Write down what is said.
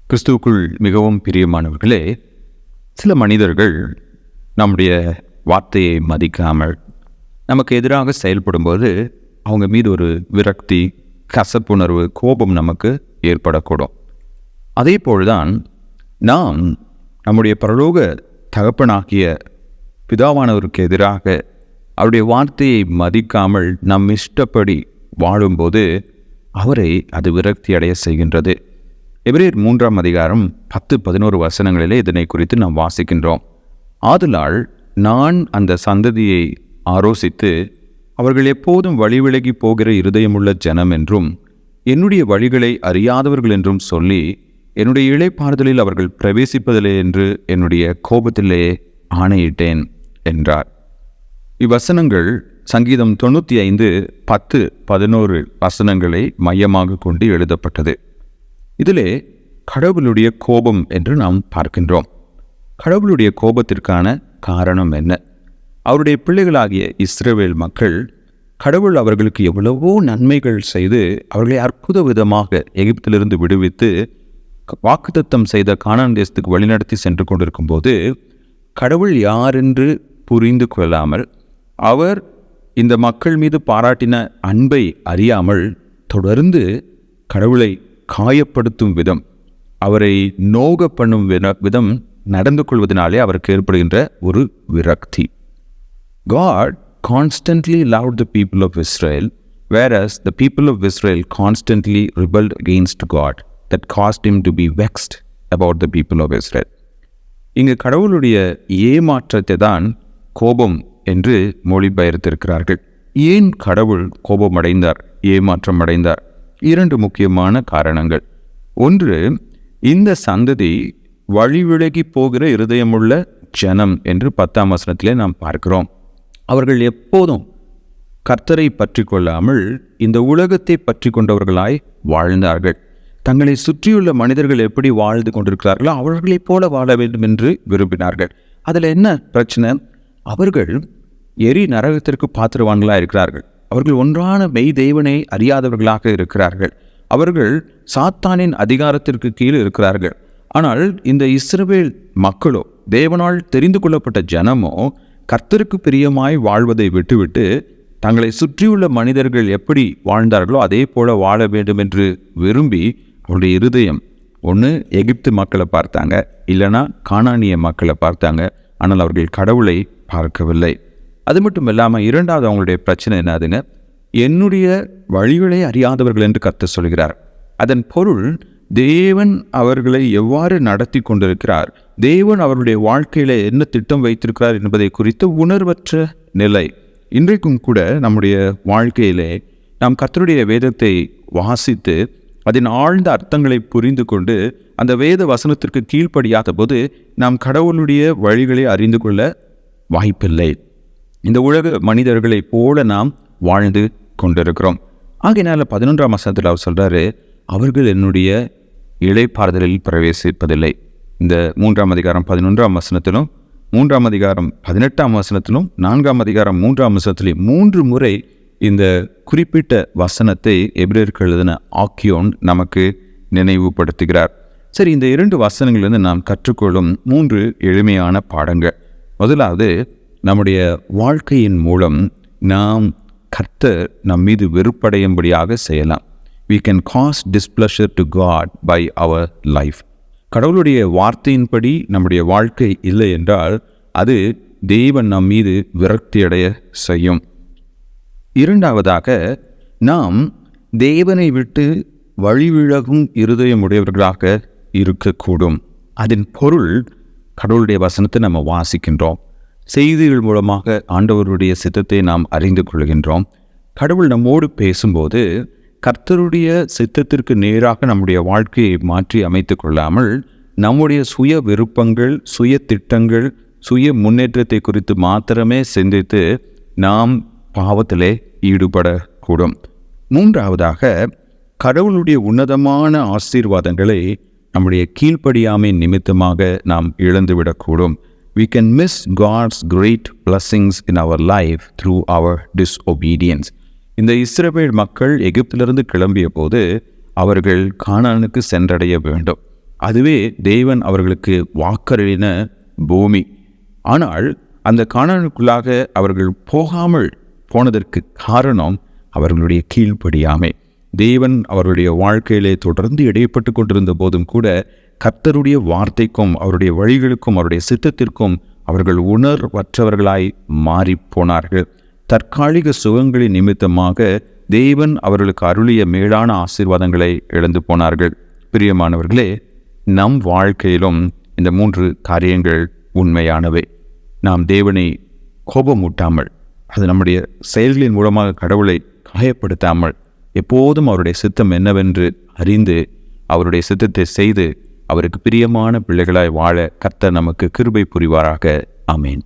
கிறிஸ்துவுக்குள் மிகவும் பிரியமானவர்களே, சில மனிதர்கள் நம்முடைய வார்த்தையை மதிக்காமல் நமக்கு எதிராக செயல்படும்போது அவங்க மீது ஒரு விரக்தி, கசப்புணர்வு, கோபம் நமக்கு ஏற்படக்கூடும். அதே போல்தான் நாம் நம்முடைய பரலோக தகப்பனாகிய பிதாவானவருக்கு எதிராக அவருடைய வார்த்தையை மதிக்காமல் நம் இஷ்டப்படி வாழும்போது அவரை அது விரக்தி அடைய செய்கின்றது. எபிரேயர் 3ஆம் அதிகாரம் 10-11 வசனங்களிலே இதனை குறித்து நாம் வாசிக்கின்றோம். ஆதலால் நான் அந்த சந்ததியை ஆரோசித்து அவர்கள் எப்போதும் வழி விலகி போகிற இருதயமுள்ள ஜனம் என்றும் என்னுடைய வழிகளை அறியாதவர்கள் என்றும் சொல்லி என்னுடைய இளைப்பாறுதலில் அவர்கள் பிரவேசிப்பதில்லை என்று என்னுடைய கோபத்திலே ஆணையிட்டேன் என்றார். இவ்வசனங்கள் சங்கீதம் 95:10-11 வசனங்களை மையமாக கொண்டு எழுதப்பட்டது. இதிலே கடவுளுடைய கோபம் என்று நாம் பார்க்கின்றோம். கடவுளுடைய கோபத்திற்கான காரணம் என்ன? அவருடைய பிள்ளைகளாகிய இஸ்ரவேல் மக்கள் கடவுள் அவர்களுக்கு எவ்வளவோ நன்மைகள் செய்து அவர்களை அற்புத விதமாக எகிப்திலிருந்து விடுவித்து வாக்குத்தத்தம் செய்த கானான் தேசத்துக்கு வழிநடத்தி சென்று கொண்டிருக்கும் போது கடவுள் யாரென்று புரிந்து கொள்ளாமல், அவர் இந்த மக்கள் மீது பாராட்டின அன்பை அறியாமல் தொடர்ந்து கடவுளை காயப்படுத்தும் விதம், அவரை நோக பண்ணும் விதம் நடந்து கொள்வதனாலே அவருக்கு ஏற்படுகின்ற ஒரு விரக்தி. God constantly loved the people of Israel, whereas the people of Israel constantly rebelled against God. That caused him to be vexed about the people of Israel. இங்கு கடவுளுடைய ஏமாற்றத்தை தான் கோபம் என்று மொழிபெயர்த்திருக்கிறார்கள். ஏன் கடவுள் கோபம் அடைந்தார், ஏமாற்றம் அடைந்தார்? 2 முக்கியமான காரணங்கள். ஒன்று, இந்த சந்ததி வழி விலகி போகிற இருதயமுள்ள ஜனம் என்று 10ஆம் வசனத்திலே நாம் பார்க்கிறோம். அவர்கள் எப்போதும் கர்த்தரை பற்றி கொள்ளாமல் இந்த உலகத்தை பற்றி கொண்டவர்களாய் வாழ்ந்தார்கள். தங்களை சுற்றியுள்ள மனிதர்கள் எப்படி வாழ்ந்து கொண்டிருக்கிறார்களோ அவர்களைப் போல வாழ வேண்டும் என்று விரும்பினார்கள். அதில் என்ன பிரச்சனை? அவர்கள் எரி நரகத்திற்கு பாத்திரவான்களாக இருக்கிறார்கள். அவர்கள் ஒன்றான மெய் தேவனை அறியாதவர்களாக இருக்கிறார்கள். அவர்கள் சாத்தானின் அதிகாரத்திற்கு கீழ் இருக்கிறார்கள். ஆனால் இந்த இஸ்ரவேல் மக்களோ, தேவனால் தெரிந்து கொள்ளப்பட்ட ஜனமோ, கர்த்தருக்கு பிரியமாய் வாழ்வதை விட்டுவிட்டு தங்களை சுற்றியுள்ள மனிதர்கள் எப்படி வாழ்ந்தார்களோ அதே போல வாழ வேண்டும் என்று விரும்பி அவருடைய இருதயம் ஒன்று எகிப்து மக்களை பார்த்தாங்க, இல்லைனா கானானிய மக்களை பார்த்தாங்க. ஆனால் அவர்கள் கடவுளை பார்க்கவில்லை. அது மட்டும் இல்லாமல் 2வது அவங்களுடைய பிரச்சனை என்னதுங்க? என்னுடைய வழிகளை அறியாதவர்கள் என்று கர்த்தர் சொல்கிறார். அதன் பொருள், தேவன் அவர்களை எவ்வாறு நடத்தி கொண்டிருக்கிறார், தேவன் அவருடைய வாழ்க்கையில் என்ன திட்டம் வைத்திருக்கிறார் என்பதை குறித்து உணர்வற்ற நிலை. இன்றைக்கும் கூட நம்முடைய வாழ்க்கையிலே நாம் கர்த்தருடைய வேதத்தை வாசித்து அதன் ஆழ்ந்த அர்த்தங்களை புரிந்து கொண்டு அந்த வேத வசனத்திற்கு கீழ்ப்படியாத போது நாம் கடவுளுடைய வழிகளை அறிந்து கொள்ள வாய்ப்பில்லை. இந்த உலக மனிதர்களைப் போல நாம் வாழ்ந்து கொண்டிருக்கிறோம். ஆகையினால 11ஆம் வசனத்தில் அவர் சொல்கிறாரு, அவர்கள் என்னுடைய இளைப்பாறுதலில் பிரவேசிப்பதில்லை. இந்த 3ஆம் அதிகாரம் 11ஆம் வசனத்திலும், 3ஆம் அதிகாரம் 18ஆம் வசனத்திலும், 4ஆம் அதிகாரம் 3ஆம் வசனத்திலும் 3 முறை இந்த குறிப்பிட்ட வசனத்தை எபிரேயருக்கு எழுதின ஆக்கியோன் நமக்கு நினைவுபடுத்துகிறார். சரி, இந்த 2 வசனங்களிலிருந்து நாம் கற்றுக்கொள்ளும் 3 எளிமையான பாடங்கள். முதலாவது, நம்முடைய வாழ்க்கையின் மூலம் நாம் கர்த்தர் நம் மீது வெறுப்படையும்படியாக செய்யலாம். We can cause displeasure to God by our life. கடவுளுடைய வார்த்தையின்படி நம்முடைய வாழ்க்கை இல்லை என்றால் அது தேவன் நம் மீது விரக்தியடைய செய்யும். 2வதாக, நாம் தேவனை விட்டு வழிவிலகும் இருதயமுடையவர்களாக இருக்கக்கூடும். அதன் பொருள், கடவுளுடைய வசனத்தை நம்ம வாசிக்கின்றோம், செய்திகள் மூலமாக ஆண்டவருடைய சித்தத்தை நாம் அறிந்து கொள்கின்றோம். கடவுள் நம்மோடு பேசும்போது கர்த்தருடைய சித்தத்திற்கு நேராக நம்முடைய வாழ்க்கையை மாற்றி அமைத்து கொள்ளாமல் நம்முடைய சுய விருப்பங்கள், சுய திட்டங்கள், சுய முன்னேற்றத்தை குறித்து மாத்திரமே சிந்தித்து நாம் பாவத்திலே ஈடுபடக்கூடும். 3வதாக, கடவுளுடைய உன்னதமான ஆசீர்வாதங்களை நம்முடைய கீழ்ப்படியாமை நிமித்தமாக நாம் இழந்துவிடக்கூடும். We can miss God's great blessings in our life through our disobedience. இந்த இஸ்ரவேல் மக்கள் எகிப்திலிருந்து கிளம்பிய போது அவர்கள் கானானுக்கு சென்றடைய வேண்டும். அதுவே தேவன் அவர்களுக்கு வாக்களின பூமி. ஆனால் அந்த கானானுக்குள்ளாக அவர்கள் போகாமல் போனதற்கு காரணம் அவர்களுடைய கீழ்ப்படியாமை. தேவன் அவருடைய வாழ்க்கையிலே தொடர்ந்து இடைப்பட்டு கொண்டிருந்த போதும் கூட கர்த்தருடைய வார்த்தைக்கும் அவருடைய வழிகளுக்கும் அவருடைய சித்தத்திற்கும் அவர்கள் உணர்வற்றவர்களாய் மாறி போனார்கள். தற்காலிக சுகங்களின் நிமித்தமாக தேவன் அவர்களுக்கு அருளிய மேலான ஆசீர்வாதங்களை இழந்து போனார்கள். பிரியமானவர்களே, நம் வாழ்க்கையிலும் இந்த 3 காரியங்கள் உண்மையானவை. நாம் தேவனை கோபமூட்டாமல், அது நம்முடைய செயல்களின் மூலமாக கடவுளை காயப்படுத்தாமல், எப்போதும் அவருடைய சித்தம் என்னவென்று அறிந்து அவருடைய சித்தத்தை செய்து அவருக்கு பிரியமான பிள்ளைகளாய் வாழ கர்த்தர் நமக்கு கிருபை புரிவாராக. ஆமென்.